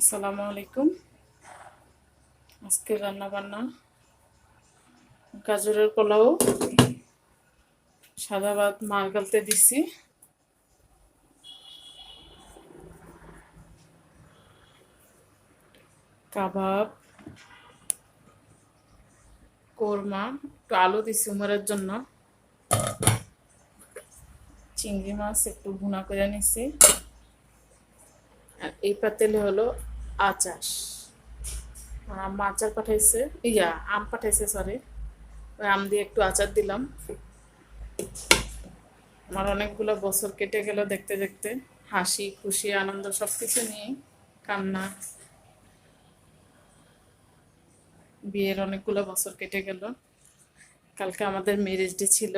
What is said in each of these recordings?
আসসালামু আলাইকুম। আজকে রান্না বান্না গাজরের পোলাও, সাদা ভাত মার গালতে দিছি, কাবাব, কোরমা, একটু আলু দিছি উমরের জন্য, চিংড়ি মাছ একটু ভুনা করে নিছি। আর এই পাতেলে হলো আচার। আমার আম্মা আচার পাঠাইছে, আম পাঠাইছে, সরি। ওই আম দিয়ে একটু আচার দিলাম। আমার অনেকগুলো বছর কেটে গেল দেখতে দেখতে, হাসি খুশি আনন্দ সবকিছু নিয়ে, কান্না, বিয়ের অনেকগুলো বছর কেটে গেল। কালকে আমাদের ম্যারেজ ডে ছিল।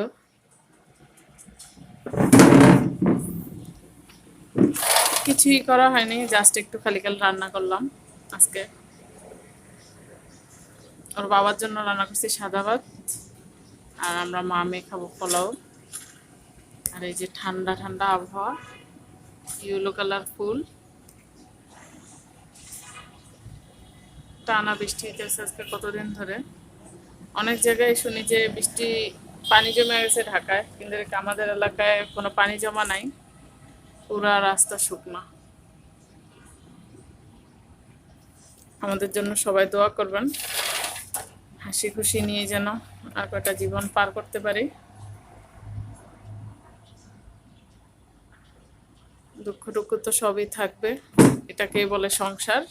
কিছুই করা হয়নি, জাস্ট একটু খালি রান্না করলাম আজকে। ওর বাবার জন্য রান্না করছি সাদা ভাত, আর আমরা মা মেয়ে খাবো পোলাও। আর এই যে ঠান্ডা ঠান্ডা আবহাওয়া, ইয়েলো কালার ফুল, টানা বৃষ্টি হইতেছে আজকে কতদিন ধরে। অনেক জায়গায় শুনি যে বৃষ্টি, পানি জমে গেছে ঢাকায়, কিন্তু আমাদের এলাকায় কোনো পানি জমা নাই, পুরা রাস্তা শুকনা। আমাদের জন্য সবাই দোয়া করবেন, হাসি খুশি নিয়ে যেন আর কয়টা জীবন পার করতে পারি। দুঃখ টুক্ষ তো সবই থাকবে, এটাকেই বলে সংসার।